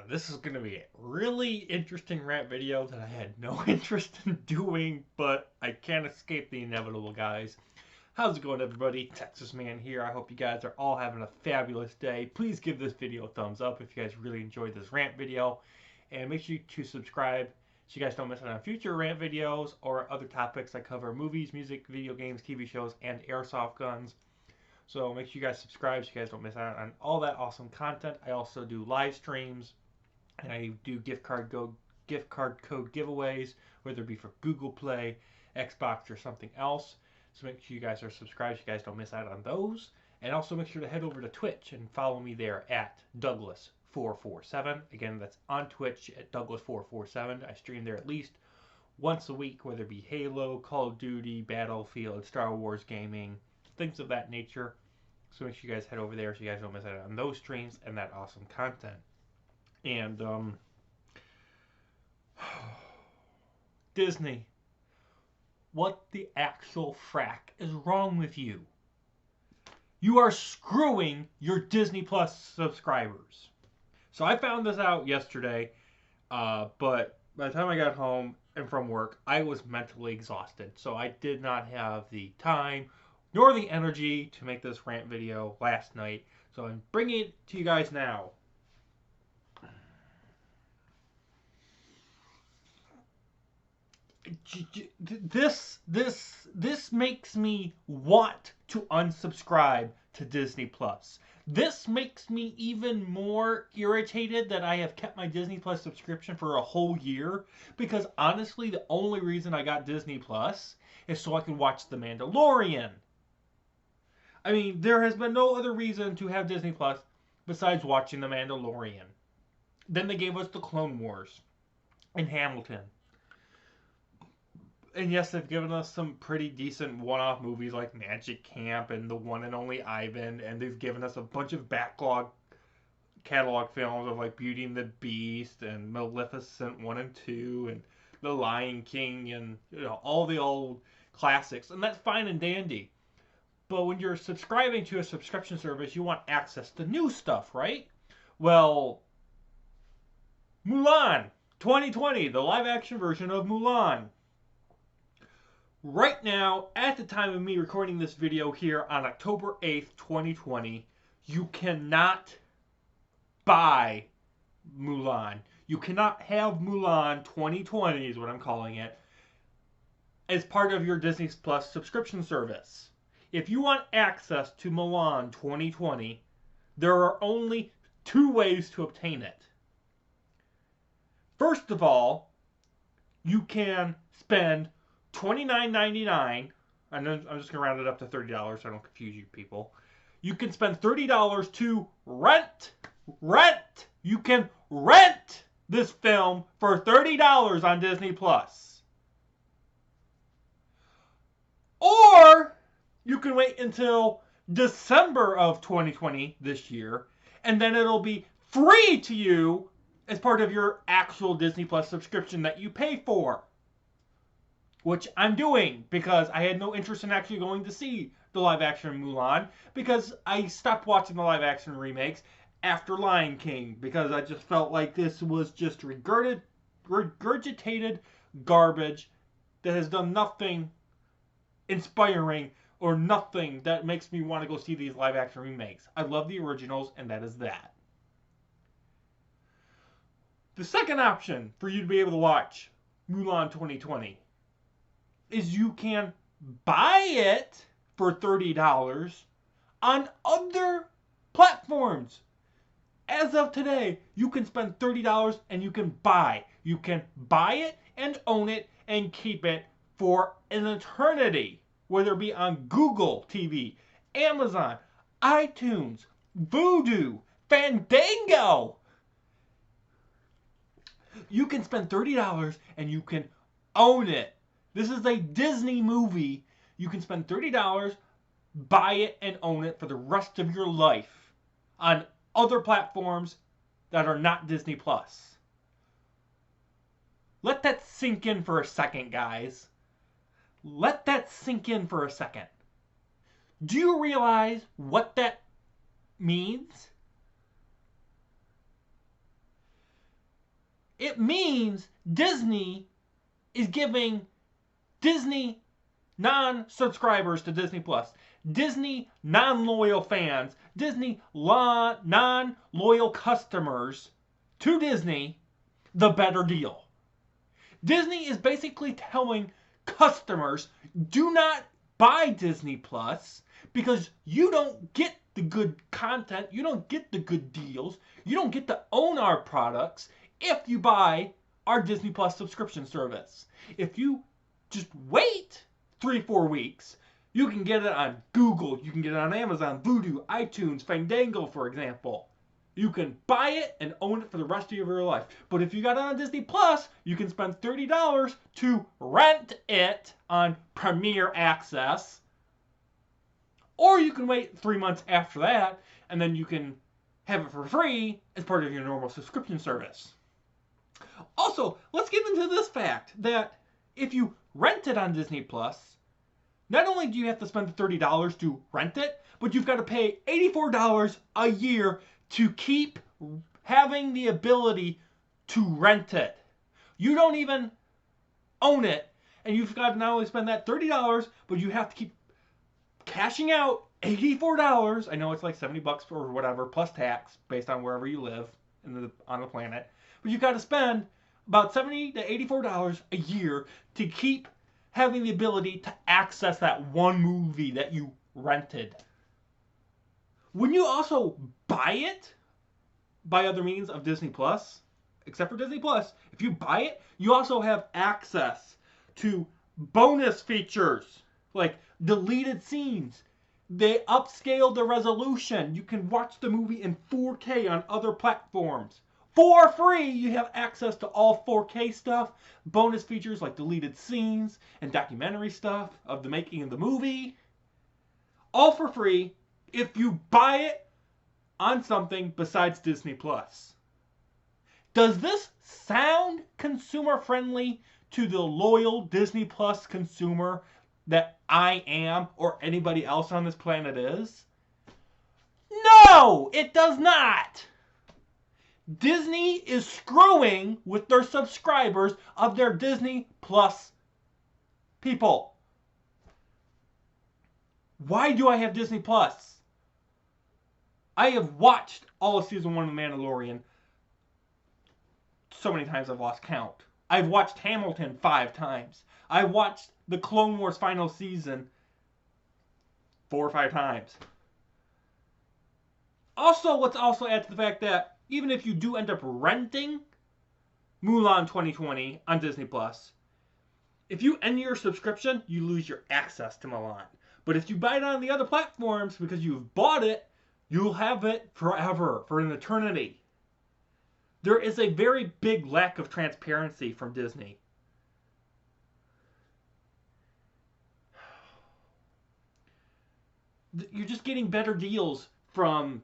This is going to be a really interesting rant video that I had no interest in doing, but I can't escape the inevitable, guys. How's it going, everybody? Texas Man here. I hope you guys are all having a fabulous day. Please give this video a thumbs up if you guys really enjoyed this rant video, and make sure to subscribe so you guys don't miss out on future rant videos or other topics. I cover movies, music, video games, TV shows, and airsoft guns. So make sure you guys subscribe so you guys don't miss out on all that awesome content. I also do live streams and I do gift card code giveaways, whether it be for Google Play, Xbox, or something else. So make sure you guys are subscribed so you guys don't miss out on those. And also make sure to head over to Twitch and follow me there at Douglas447. Again, that's on Twitch at Douglas447. I stream there at least once a week, whether it be Halo, Call of Duty, Battlefield, Star Wars gaming, things of that nature. So make sure you guys head over there so you guys don't miss out on those streams and that awesome content. And Disney, what the actual frack is wrong with you? You are screwing your Disney Plus subscribers. So I found this out yesterday, but by the time I got home and from work, I was mentally exhausted. So I did not have the time nor the energy to make this rant video last night. So I'm bringing it to you guys now. This makes me want to unsubscribe to Disney Plus. This makes me even more irritated that I have kept my Disney Plus subscription for a whole year, because honestly, the only reason I got Disney Plus is so I could watch The Mandalorian. I mean, there has been no other reason to have Disney Plus besides watching The Mandalorian. Then they gave us The Clone Wars and Hamilton. And yes, they've given us some pretty decent one-off movies like Magic Camp and The One and Only Ivan. And they've given us a bunch of backlog catalog films of like Beauty and the Beast and Maleficent 1 and 2 and The Lion King and all the old classics. And that's fine and dandy. But when you're subscribing to a subscription service, you want access to new stuff, right? Well, Mulan 2020, the live-action version of Mulan. Right now, at the time of me recording this video here on October 8th, 2020, you cannot buy Mulan. You cannot have Mulan 2020, is what I'm calling it, as part of your Disney Plus subscription service. If you want access to Mulan 2020, there are only two ways to obtain it. First of all, you can spend $29.99, and I'm just going to round it up to $30 so I don't confuse you people. You can spend $30 to rent. You can rent this film for $30 on Disney Plus. Or you can wait until December of 2020 this year, and then it'll be free to you as part of your actual Disney Plus subscription that you pay for. Which I'm doing because I had no interest in actually going to see the live-action Mulan, because I stopped watching the live-action remakes after Lion King, because I just felt like this was just regurgitated garbage that has done nothing inspiring or nothing that makes me want to go see these live-action remakes. I love the originals, and that is that. The second option for you to be able to watch Mulan 2020 is you can buy it for $30 on other platforms. As of today, you can spend $30 and you can buy. You can buy it and own it and keep it for an eternity. Whether it be on Google TV, Amazon, iTunes, Vudu, Fandango. You can spend $30 and you can own it. This is a Disney movie. You can spend $30, buy it, and own it for the rest of your life on other platforms that are not Disney Plus. Let that sink in for a second, guys. Let that sink in for a second. Do you realize what that means? It means Disney is giving Disney non-subscribers to Disney Plus, Disney non-loyal fans, Disney non-loyal customers to Disney the better deal. Disney is basically telling customers, do not buy Disney Plus because you don't get the good content, you don't get the good deals, you don't get to own our products if you buy our Disney Plus subscription service. If you just wait 3-4 weeks, you can get it on Google, you can get it on Amazon, Vudu, iTunes, Fandango, for example. You can buy it and own it for the rest of your life. But if you got it on Disney Plus, you can spend $30 to rent it on Premier Access. Or you can wait 3 months after that, and then you can have it for free as part of your normal subscription service. Also, let's get into this fact that if you rent it on Disney Plus, not only do you have to spend the $30 to rent it, but you've got to pay $84 a year to keep having the ability to rent it. You don't even own it, and you've got to not only spend that $30, but you have to keep cashing out $84. I know it's like $70 or whatever, plus tax, based on wherever you live on the planet. But you've got to spend about $70 to $84 a year to keep having the ability to access that one movie that you rented. When you also buy it by other means of Disney Plus, except for Disney Plus, if you buy it, you also have access to bonus features like deleted scenes. They upscaled the resolution. You can watch the movie in 4K on other platforms. For free, you have access to all 4K stuff, bonus features like deleted scenes and documentary stuff of the making of the movie. All for free if you buy it on something besides Disney Plus. Does this sound consumer friendly to the loyal Disney Plus consumer that I am or anybody else on this planet is? No, it does not. Disney is screwing with their subscribers of their Disney Plus people. Why do I have Disney Plus? I have watched all of season 1 of The Mandalorian so many times I've lost count. I've watched Hamilton 5 times. I've watched the Clone Wars final season 4 or 5 times. Also, let's also add to the fact that even if you do end up renting Mulan 2020 on Disney Plus, if you end your subscription, you lose your access to Mulan. But if you buy it on the other platforms because you've bought it, you'll have it forever, for an eternity. There is a very big lack of transparency from Disney. You're just getting better deals from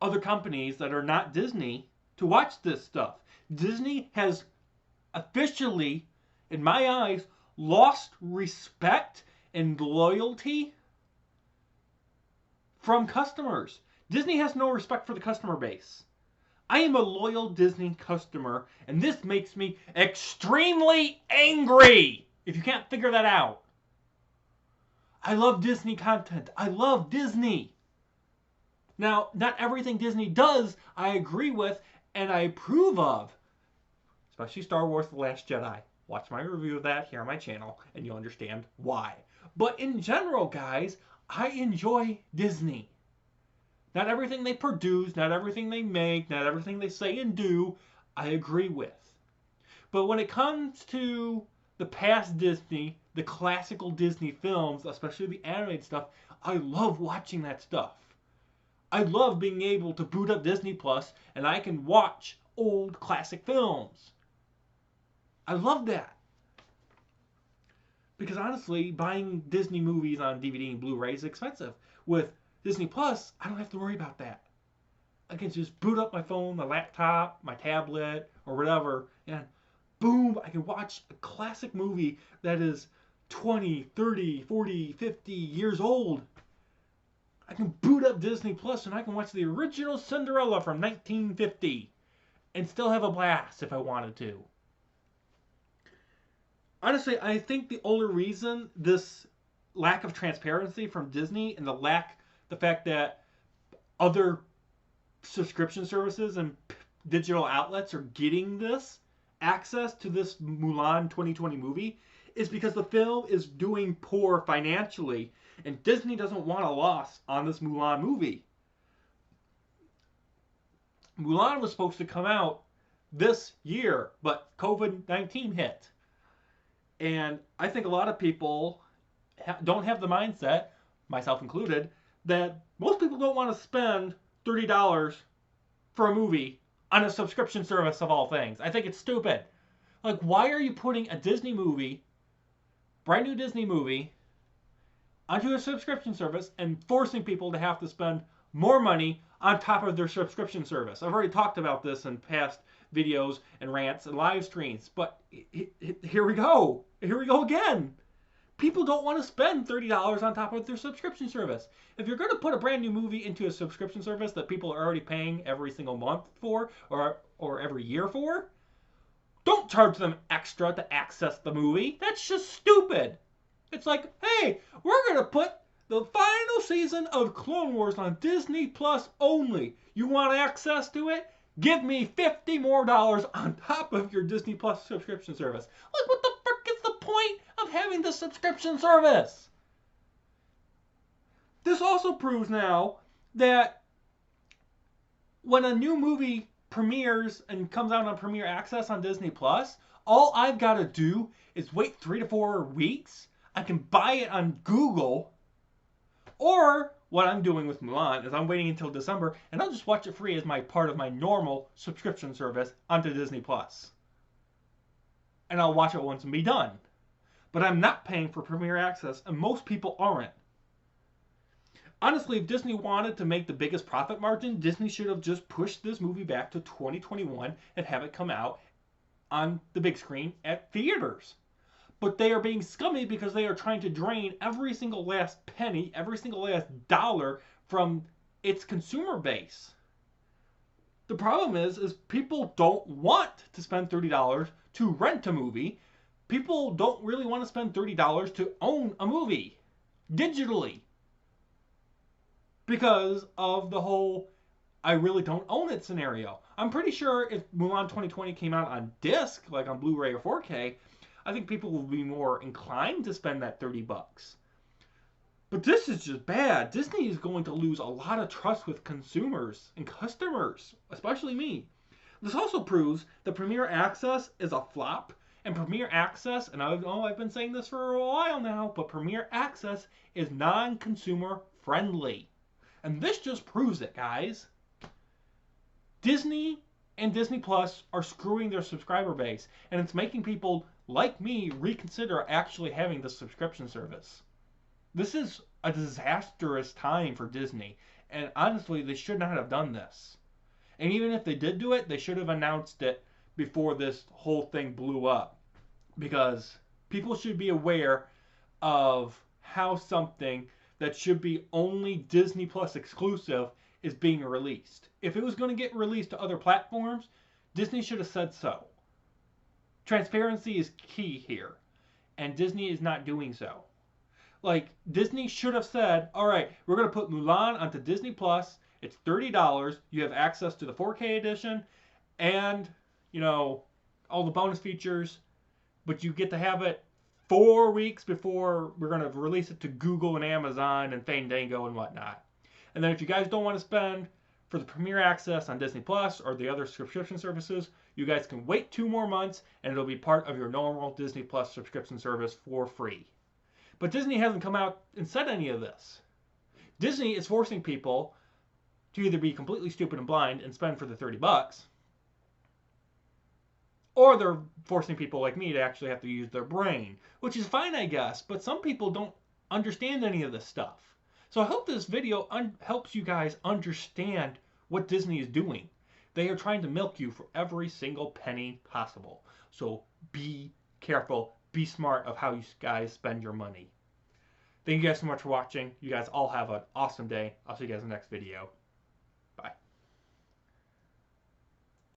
other companies that are not Disney to watch this stuff. Disney has officially, in my eyes, lost respect and loyalty from customers. Disney has no respect for the customer base. I am a loyal Disney customer, and this makes me extremely angry if you can't figure that out. I love Disney content. I love Disney. Now, not everything Disney does I agree with and I approve of, especially Star Wars The Last Jedi. Watch my review of that here on my channel and you'll understand why. But in general, guys, I enjoy Disney. Not everything they produce, not everything they make, not everything they say and do, I agree with. But when it comes to the past Disney, the classical Disney films, especially the animated stuff, I love watching that stuff. I love being able to boot up Disney Plus and I can watch old classic films. I love that. Because honestly, buying Disney movies on DVD and Blu-ray is expensive. With Disney Plus, I don't have to worry about that. I can just boot up my phone, my laptop, my tablet, or whatever, and boom, I can watch a classic movie that is 20, 30, 40, 50 years old. I can boot up Disney Plus and I can watch the original Cinderella from 1950. and still have a blast if I wanted to. Honestly, I think the only reason this lack of transparency from Disney and the fact that other subscription services and digital outlets are getting this access to this Mulan 2020 movie is because the film is doing poor financially, and Disney doesn't want a loss on this Mulan movie. Mulan was supposed to come out this year, but COVID-19 hit. And I think a lot of people don't have the mindset, myself included, that most people don't want to spend $30 for a movie on a subscription service of all things. I think it's stupid. Like, why are you putting a Disney movie, brand new Disney movie, onto a subscription service and forcing people to have to spend more money on top of their subscription service? I've already talked about this in past videos and rants and live streams, but here we go. Here we go again. People don't want to spend $30 on top of their subscription service. If you're going to put a brand new movie into a subscription service that people are already paying every single month for or every year for, don't charge them extra to access the movie. That's just stupid. It's like, hey, we're going to put the final season of Clone Wars on Disney Plus only. You want access to it? Give me $50 more on top of your Disney Plus subscription service. Like, what the frick is the point of having the subscription service? This also proves now that when a new movie premieres and comes out on Premiere Access on Disney Plus, all I've got to do is wait 3 to 4 weeks. I can buy it on Google, or what I'm doing with Mulan is I'm waiting until December and I'll just watch it free as my part of my normal subscription service onto Disney Plus. And I'll watch it once and be done. But I'm not paying for Premiere Access, and most people aren't. Honestly, if Disney wanted to make the biggest profit margin, Disney should have just pushed this movie back to 2021 and have it come out on the big screen at theaters. But they are being scummy because they are trying to drain every single last penny, every single last dollar from its consumer base. The problem is people don't want to spend $30 to rent a movie. People don't really want to spend $30 to own a movie digitally, because of the whole I really don't own it scenario. I'm pretty sure if Mulan 2020 came out on disc, like on Blu-ray or 4K, I think people will be more inclined to spend that $30. But this is just bad. Disney is going to lose a lot of trust with consumers and customers, especially me. This also proves that Premiere Access is a flop, and Premiere Access, and I know I've been saying this for a while now, but Premiere Access is non-consumer friendly. And this just proves it, guys. Disney and Disney Plus are screwing their subscriber base, and it's making people like me reconsider actually having this subscription service. This is a disastrous time for Disney, and honestly, they should not have done this. And even if they did do it, they should have announced it before this whole thing blew up, because people should be aware of how something that should be only Disney Plus exclusive is being released. If it was going to get released to other platforms, Disney should have said so. Transparency is key here, and Disney is not doing so. Like, Disney should have said, all right, we're going to put Mulan onto Disney Plus. It's $30. You have access to the 4K edition and, you know, all the bonus features, but you get to have it 4 weeks before we're going to release it to Google and Amazon and Fandango and whatnot. And then if you guys don't want to spend for the Premiere Access on Disney Plus or the other subscription services, you guys can wait 2 more months and it'll be part of your normal Disney Plus subscription service for free. But Disney hasn't come out and said any of this. Disney is forcing people to either be completely stupid and blind and spend for the $30, or they're forcing people like me to actually have to use their brain, which is fine, I guess, but some people don't understand any of this stuff. So I hope this video helps you guys understand what Disney is doing. They are trying to milk you for every single penny possible. So be careful, be smart of how you guys spend your money. Thank you guys so much for watching. You guys all have an awesome day. I'll see you guys in the next video.